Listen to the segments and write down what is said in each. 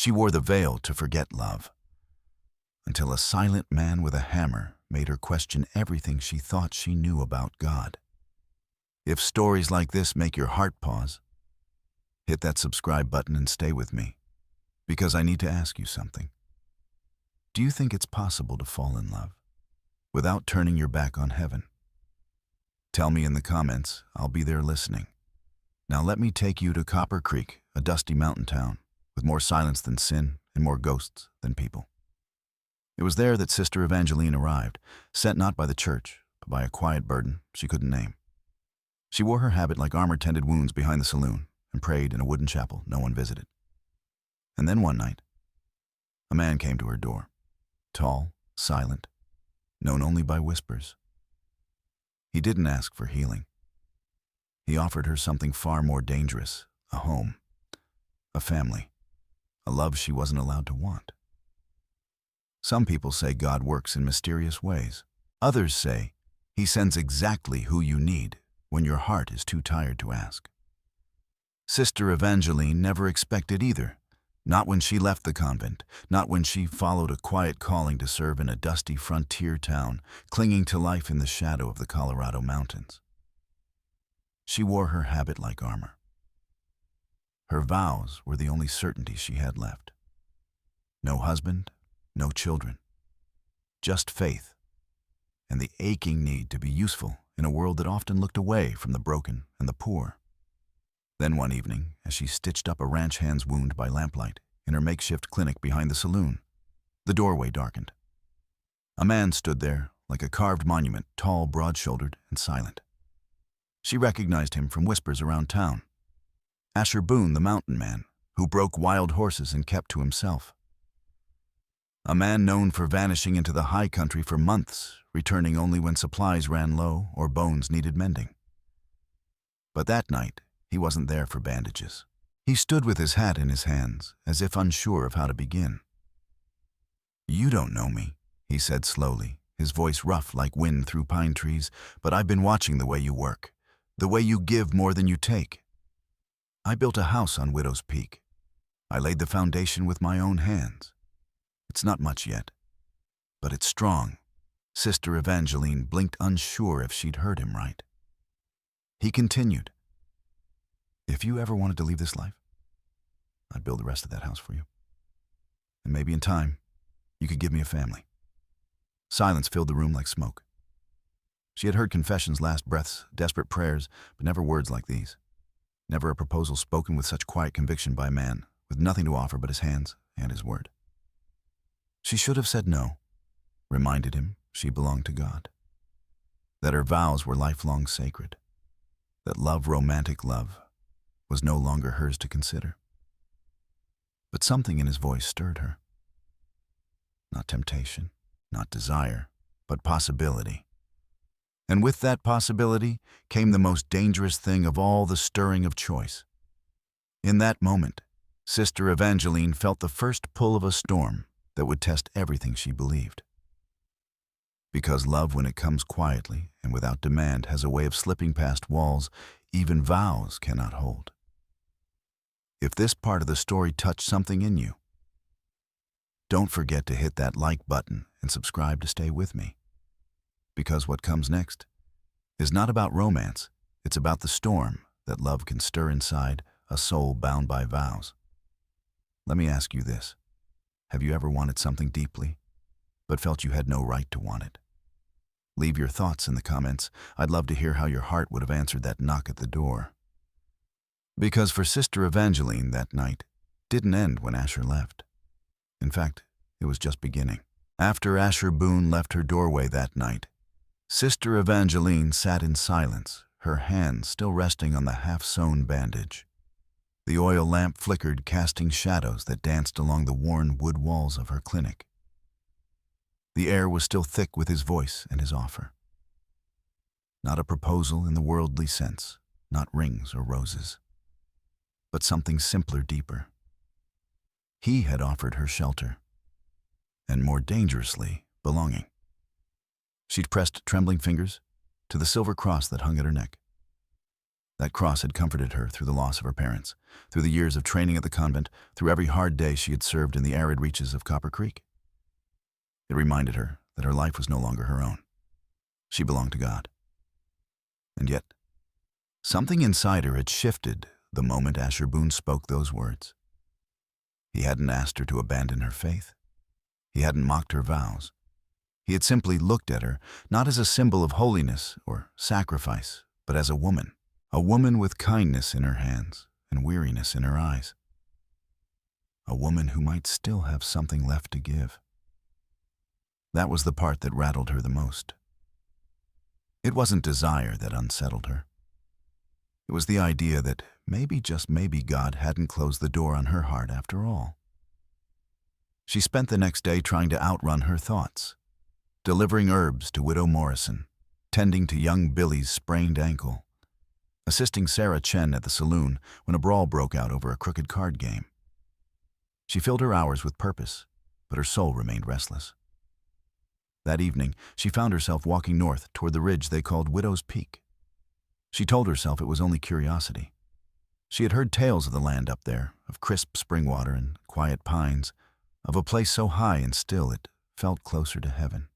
She wore the veil to forget love, until a silent man with a hammer made her question everything she thought she knew about God. If stories like this make your heart pause, hit that subscribe button and stay with me, because I need to ask you something. Do you think it's possible to fall in love without turning your back on heaven? Tell me in the comments. I'll be there listening. Now let me take you to Copper Creek, a dusty mountain town with more silence than sin and more ghosts than people. It was there that Sister Evangeline arrived, sent not by the church, but by a quiet burden she couldn't name. She wore her habit like armor-tended wounds behind the saloon and prayed in a wooden chapel no one visited. And then one night, a man came to her door, tall, silent, known only by whispers. He didn't ask for healing. He offered her something far more dangerous, a home, a family, a love she wasn't allowed to want. Some people say God works in mysterious ways. Others say He sends exactly who you need when your heart is too tired to ask. Sister Evangeline never expected either, not when she left the convent, not when she followed a quiet calling to serve in a dusty frontier town, clinging to life in the shadow of the Colorado mountains. She wore her habit like armor. Her vows were the only certainty she had left. No husband, no children, just faith, and the aching need to be useful in a world that often looked away from the broken and the poor. Then one evening, as she stitched up a ranch hand's wound by lamplight in her makeshift clinic behind the saloon, the doorway darkened. A man stood there like a carved monument, tall, broad-shouldered, and silent. She recognized him from whispers around town. Asher Boone, the mountain man, who broke wild horses and kept to himself. A man known for vanishing into the high country for months, returning only when supplies ran low or bones needed mending. But that night, he wasn't there for bandages. He stood with his hat in his hands, as if unsure of how to begin. "You don't know me," he said slowly, his voice rough like wind through pine trees, "but I've been watching the way you work, the way you give more than you take. I built a house on Widow's Peak. I laid the foundation with my own hands. It's not much yet, but it's strong." Sister Evangeline blinked, unsure if she'd heard him right. He continued, "If you ever wanted to leave this life, I'd build the rest of that house for you. And maybe in time, you could give me a family." Silence filled the room like smoke. She had heard confessions, last breaths, desperate prayers, but never words like these. Never a proposal spoken with such quiet conviction by a man, with nothing to offer but his hands and his word. She should have said no, reminded him she belonged to God, that her vows were lifelong sacred, that love, romantic love, was no longer hers to consider. But something in his voice stirred her. Not temptation, not desire, but possibility. And with that possibility came the most dangerous thing of all, the stirring of choice. In that moment, Sister Evangeline felt the first pull of a storm that would test everything she believed. Because love, when it comes quietly and without demand, has a way of slipping past walls even vows cannot hold. If this part of the story touched something in you, don't forget to hit that like button and subscribe to stay with me. Because what comes next is not about romance, it's about the storm that love can stir inside a soul bound by vows. Let me ask you this. Have you ever wanted something deeply, but felt you had no right to want it? Leave your thoughts in the comments. I'd love to hear how your heart would have answered that knock at the door. Because for Sister Evangeline, that night didn't end when Asher left. In fact, it was just beginning. After Asher Boone left her doorway that night, Sister Evangeline sat in silence, her hands still resting on the half-sewn bandage. The oil lamp flickered, casting shadows that danced along the worn wood walls of her clinic. The air was still thick with his voice and his offer. Not a proposal in the worldly sense, not rings or roses, but something simpler, deeper. He had offered her shelter, and more dangerously, belonging. She'd pressed trembling fingers to the silver cross that hung at her neck. That cross had comforted her through the loss of her parents, through the years of training at the convent, through every hard day she had served in the arid reaches of Copper Creek. It reminded her that her life was no longer her own. She belonged to God. And yet, something inside her had shifted the moment Asher Boone spoke those words. He hadn't asked her to abandon her faith. He hadn't mocked her vows. He had simply looked at her, not as a symbol of holiness or sacrifice, but as a woman with kindness in her hands and weariness in her eyes. A woman who might still have something left to give. That was the part that rattled her the most. It wasn't desire that unsettled her. It was the idea that maybe, just maybe, God hadn't closed the door on her heart after all. She spent the next day trying to outrun her thoughts, delivering herbs to Widow Morrison, tending to young Billy's sprained ankle, assisting Sarah Chen at the saloon when a brawl broke out over a crooked card game. She filled her hours with purpose, but her soul remained restless. That evening, she found herself walking north toward the ridge they called Widow's Peak. She told herself it was only curiosity. She had heard tales of the land up there, of crisp spring water and quiet pines, of a place so high and still it felt closer to heaven.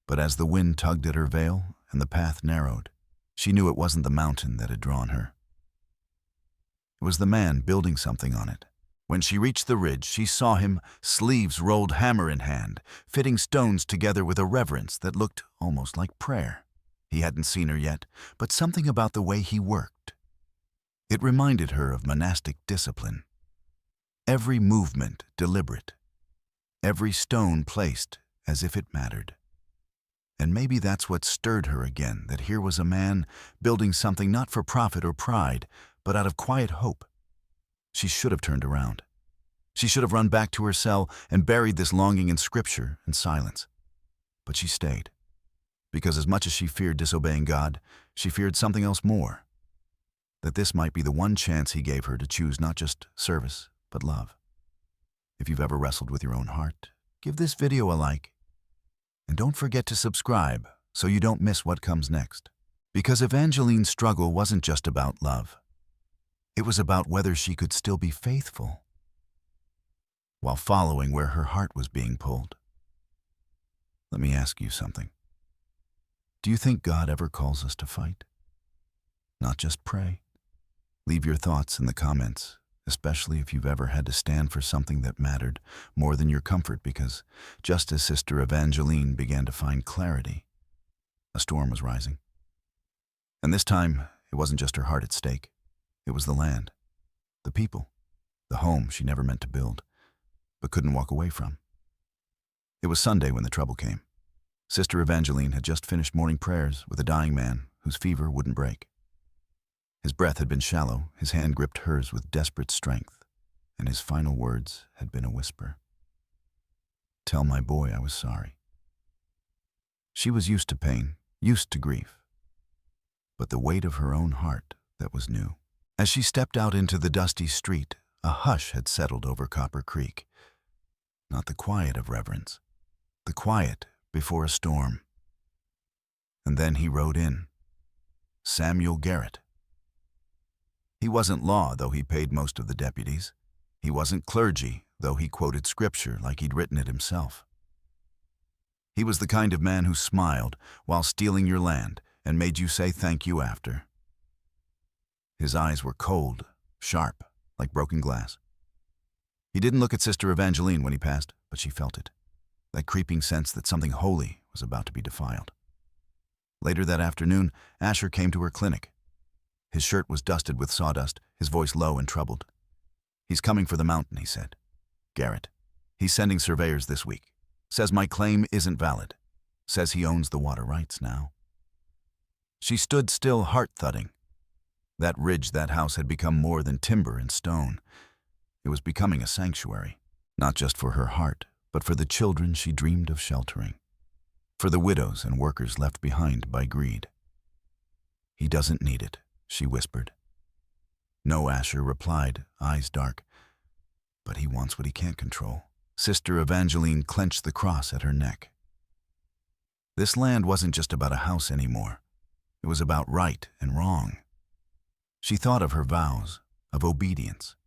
But as the wind tugged at her veil and the path narrowed, she knew it wasn't the mountain that had drawn her. It was the man building something on it. When she reached the ridge, she saw him, sleeves rolled hammer in hand, fitting stones together with a reverence that looked almost like prayer. He hadn't seen her yet, but something about the way he worked. It reminded her of monastic discipline. Every movement deliberate. Every stone placed as if it mattered. And maybe that's what stirred her again, that here was a man building something not for profit or pride, but out of quiet hope. She should have turned around. She should have run back to her cell and buried this longing in scripture and silence. But she stayed, because as much as she feared disobeying God, she feared something else more, that this might be the one chance he gave her to choose not just service, but love. If you've ever wrestled with your own heart, give this video a like. And don't forget to subscribe so you don't miss what comes next. Because Evangeline's struggle wasn't just about love. It was about whether she could still be faithful while following where her heart was being pulled. Let me ask you something. Do you think God ever calls us to fight? Not just pray? Leave your thoughts in the comments, especially if you've ever had to stand for something that mattered more than your comfort, because just as Sister Evangeline began to find clarity, a storm was rising. And this time, it wasn't just her heart at stake. It was the land, the people, the home she never meant to build, but couldn't walk away from. It was Sunday when the trouble came. Sister Evangeline had just finished morning prayers with a dying man whose fever wouldn't break. His breath had been shallow, his hand gripped hers with desperate strength, and his final words had been a whisper. "Tell my boy I was sorry." She was used to pain, used to grief, but the weight of her own heart that was new. As she stepped out into the dusty street, a hush had settled over Copper Creek. Not the quiet of reverence, the quiet before a storm. And then he rode in. Samuel Garrett. He wasn't law, though he paid most of the deputies. He wasn't clergy, though he quoted scripture like he'd written it himself. He was the kind of man who smiled while stealing your land and made you say thank you after. His eyes were cold, sharp, like broken glass. He didn't look at Sister Evangeline when he passed, but she felt it, that creeping sense that something holy was about to be defiled. Later that afternoon, Asher came to her clinic. His shirt was dusted with sawdust, his voice low and troubled. "He's coming for the mountain," he said. "Garrett. He's sending surveyors this week. Says my claim isn't valid. Says he owns the water rights now." She stood still, heart thudding. That ridge, that house had become more than timber and stone. It was becoming a sanctuary, not just for her heart, but for the children she dreamed of sheltering, for the widows and workers left behind by greed. "He doesn't need it," she whispered. No, Asher replied, eyes dark. "But he wants what he can't control." Sister Evangeline clenched the cross at her neck. This land wasn't just about a house anymore. It was about right and wrong, She thought of her vows, of obedience,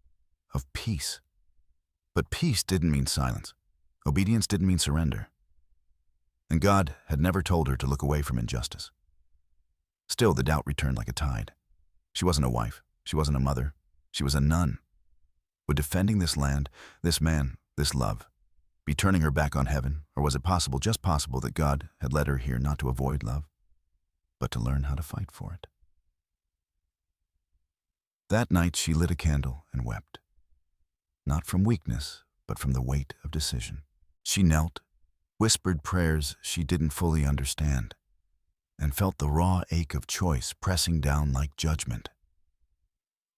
of peace. But peace didn't mean silence. Obedience didn't mean surrender. And God had never told her to look away from injustice. Still, the doubt returned like a tide. She wasn't a wife. She wasn't a mother. She was a nun. Would defending this land, this man, this love, be turning her back on heaven? Or was it possible, just possible, that God had led her here not to avoid love, but to learn how to fight for it? That night she lit a candle and wept. Not from weakness, but from the weight of decision. She knelt, whispered prayers she didn't fully understand, and felt the raw ache of choice pressing down like judgment.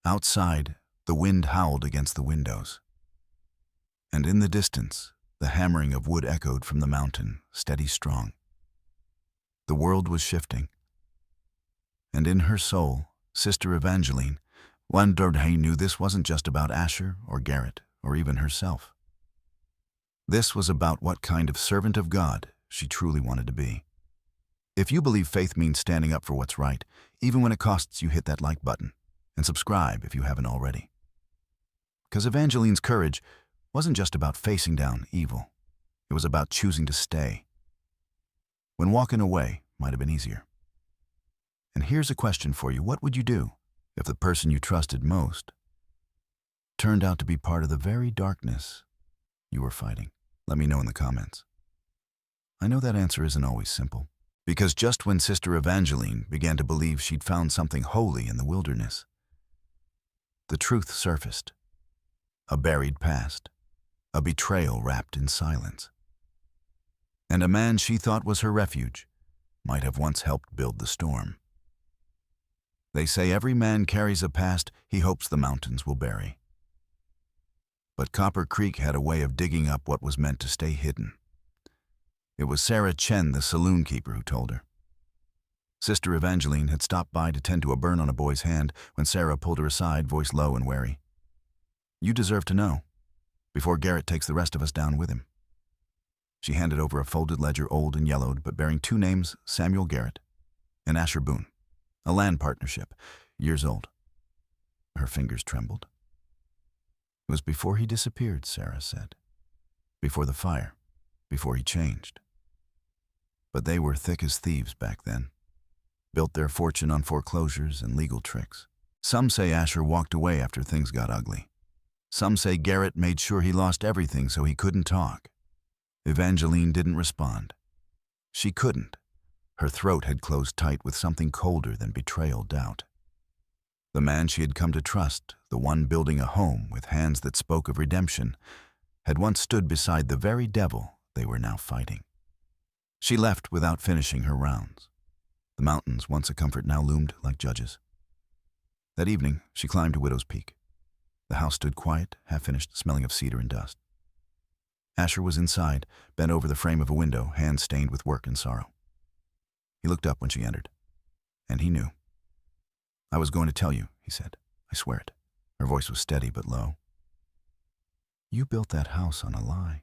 Outside, the wind howled against the windows, and in the distance, the hammering of wood echoed from the mountain, steady strong. The world was shifting, and in her soul, Sister Evangeline wondered how he knew this wasn't just about Asher or Garrett or even herself. This was about what kind of servant of God she truly wanted to be. If you believe faith means standing up for what's right, even when it costs you, hit that like button and subscribe if you haven't already. Because Evangeline's courage wasn't just about facing down evil. It was about choosing to stay when walking away might have been easier. And here's a question for you. What would you do if the person you trusted most turned out to be part of the very darkness you were fighting? Let me know in the comments. I know that answer isn't always simple, because just when Sister Evangeline began to believe she'd found something holy in the wilderness, the truth surfaced. A buried past, a betrayal wrapped in silence. And a man she thought was her refuge might have once helped build the storm. They say every man carries a past he hopes the mountains will bury. But Copper Creek had a way of digging up what was meant to stay hidden. It was Sarah Chen, the saloon keeper, who told her. Sister Evangeline had stopped by to tend to a burn on a boy's hand when Sarah pulled her aside, voice low and wary. "You deserve to know, before Garrett takes the rest of us down with him." She handed over a folded ledger, old and yellowed, but bearing two names, Samuel Garrett and Asher Boone, a land partnership, years old. Her fingers trembled. It was before he disappeared, Sarah said. Before the fire, before he changed. But they were thick as thieves back then. Built their fortune on foreclosures and legal tricks. Some say Asher walked away after things got ugly. Some say Garrett made sure he lost everything so he couldn't talk. Evangeline didn't respond. She couldn't. Her throat had closed tight with something colder than betrayal doubt. The man she had come to trust, the one building a home with hands that spoke of redemption, had once stood beside the very devil they were now fighting. She left without finishing her rounds. The mountains, once a comfort, now loomed like judges. That evening, she climbed to Widow's Peak. The house stood quiet, half-finished, smelling of cedar and dust. Asher was inside, bent over the frame of a window, hands stained with work and sorrow. He looked up when she entered, and he knew. "I was going to tell you," he said. "I swear it." Her voice was steady but low. "You built that house on a lie."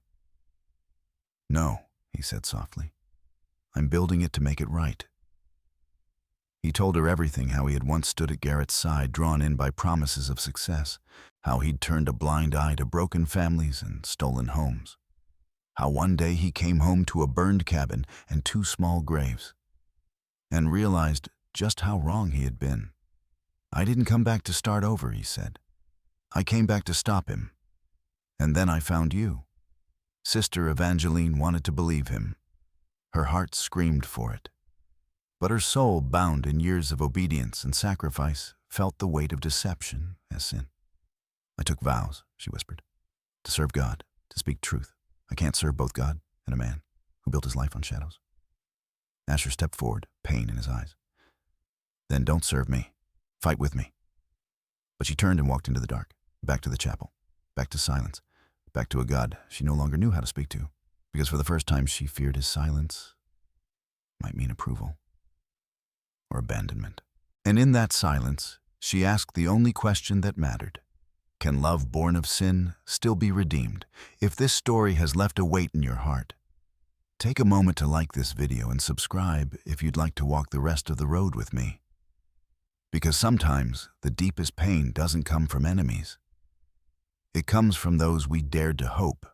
"No," he said softly. "I'm building it to make it right." He told her everything, how he had once stood at Garrett's side, drawn in by promises of success, how he'd turned a blind eye to broken families and stolen homes, how one day he came home to a burned cabin and two small graves, and realized just how wrong he had been. "I didn't come back to start over," he said. "I came back to stop him. And then I found you." Sister Evangeline wanted to believe him. Her heart screamed for it. But her soul, bound in years of obedience and sacrifice, felt the weight of deception as sin. "I took vows," she whispered, "to serve God, to speak truth. I can't serve both God and a man who built his life on shadows." Asher stepped forward, pain in his eyes. "Then don't serve me. Fight with me." But she turned and walked into the dark, back to the chapel, back to silence, back to a God she no longer knew how to speak to, because for the first time she feared his silence might mean approval or abandonment. And in that silence, she asked the only question that mattered. Can love born of sin still be redeemed? If this story has left a weight in your heart, take a moment to like this video and subscribe if you'd like to walk the rest of the road with me. Because sometimes the deepest pain doesn't come from enemies. It comes from those we dared to hope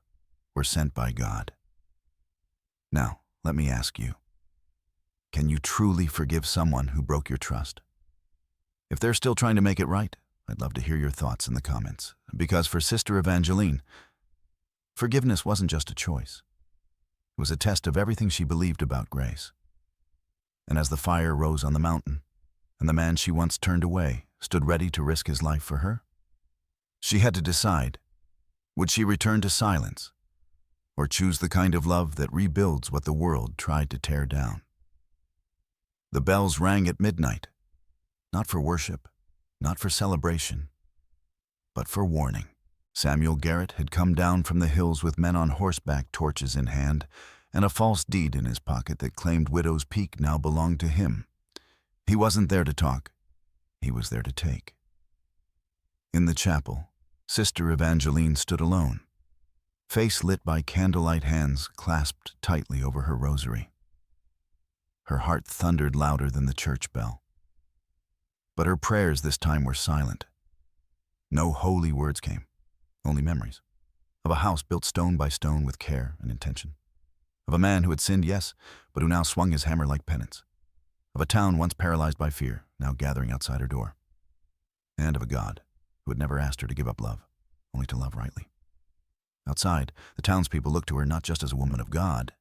were sent by God. Now, let me ask you, can you truly forgive someone who broke your trust? If they're still trying to make it right, I'd love to hear your thoughts in the comments. Because for Sister Evangeline, forgiveness wasn't just a choice. It was a test of everything she believed about grace. And as the fire rose on the mountain, and the man she once turned away stood ready to risk his life for her, she had to decide, would she return to silence, or choose the kind of love that rebuilds what the world tried to tear down? The bells rang at midnight, not for worship, not for celebration, but for warning. Samuel Garrett had come down from the hills with men on horseback, torches in hand, and a false deed in his pocket that claimed Widow's Peak now belonged to him. He wasn't there to talk. He was there to take. In the chapel, Sister Evangeline stood alone, face lit by candlelight, hands clasped tightly over her rosary. Her heart thundered louder than the church bell. But her prayers this time were silent. No holy words came, only memories. Of a house built stone by stone with care and intention. Of a man who had sinned, yes, but who now swung his hammer like penance. Of a town once paralyzed by fear, now gathering outside her door. And of a God who had never asked her to give up love, only to love rightly. Outside, the townspeople looked to her not just as a woman of God,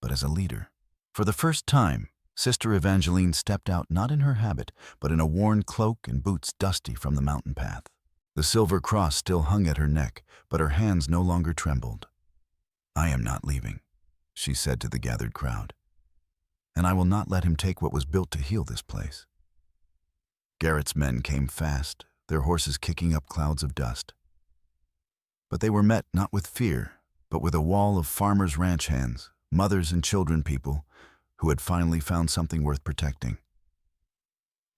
but as a leader. For the first time, Sister Evangeline stepped out not in her habit, but in a worn cloak and boots dusty from the mountain path. The silver cross still hung at her neck, but her hands no longer trembled. "I am not leaving," she said to the gathered crowd, "and I will not let him take what was built to heal this place." Garrett's men came fast, their horses kicking up clouds of dust. But they were met not with fear, but with a wall of farmers' ranch hands, mothers and children people, who had finally found something worth protecting.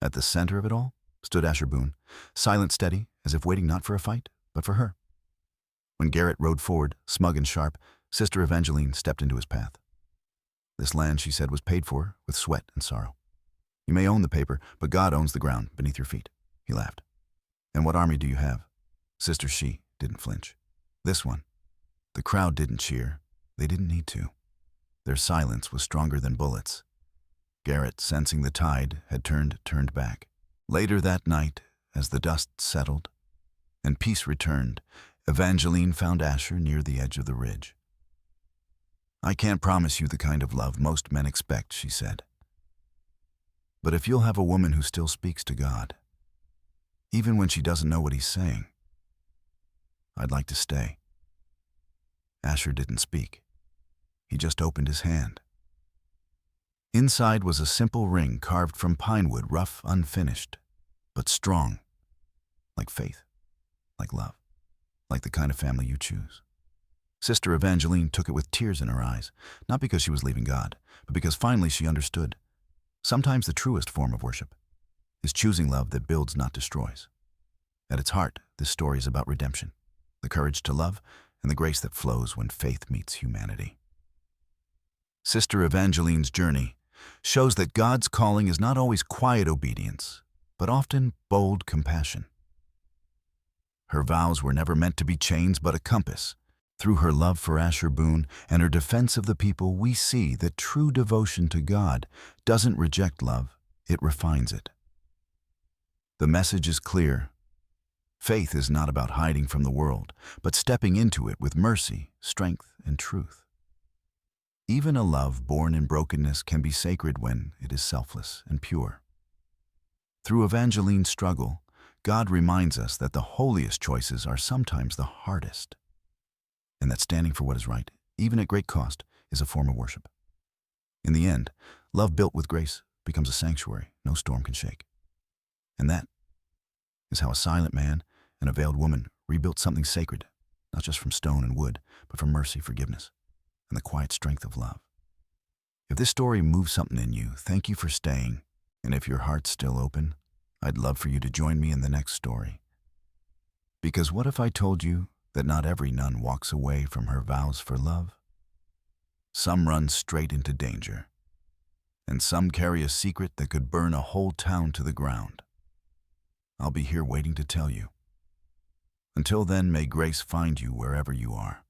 At the center of it all stood Asher Boone, silent, steady, as if waiting not for a fight, but for her. When Garrett rode forward, smug and sharp, Sister Evangeline stepped into his path. This land, she said, was paid for with sweat and sorrow. You may own the paper, but God owns the ground beneath your feet. He laughed. And what army do you have? Sister She didn't flinch. This one. The crowd didn't cheer. They didn't need to. Their silence was stronger than bullets. Garrett, sensing the tide, had turned back. Later that night, as the dust settled and peace returned, Evangeline found Asher near the edge of the ridge. "I can't promise you the kind of love most men expect," she said. "But if you'll have a woman who still speaks to God, even when she doesn't know what he's saying, I'd like to stay." Asher didn't speak. He just opened his hand. Inside was a simple ring carved from pine wood, rough, unfinished, but strong, like faith, like love, like the kind of family you choose. Sister Evangeline took it with tears in her eyes, not because she was leaving God, but because finally she understood. Sometimes the truest form of worship is choosing love that builds, not destroys. At its heart, this story is about redemption, the courage to love, and the grace that flows when faith meets humanity. Sister Evangeline's journey shows that God's calling is not always quiet obedience, but often bold compassion. Her vows were never meant to be chains, but a compass. Through her love for Asher Boone and her defense of the people, we see that true devotion to God doesn't reject love, it refines it. The message is clear. Faith is not about hiding from the world, but stepping into it with mercy, strength, and truth. Even a love born in brokenness can be sacred when it is selfless and pure. Through Evangeline's struggle, God reminds us that the holiest choices are sometimes the hardest, and that standing for what is right, even at great cost, is a form of worship. In the end, love built with grace becomes a sanctuary no storm can shake. And that is how a silent man and a veiled woman rebuilt something sacred, not just from stone and wood, but from mercy, forgiveness, and the quiet strength of love. If this story moves something in you, thank you for staying. And if your heart's still open, I'd love for you to join me in the next story. Because what if I told you that not every nun walks away from her vows for love? Some run straight into danger, and some carry a secret that could burn a whole town to the ground. I'll be here waiting to tell you. Until then, may grace find you wherever you are.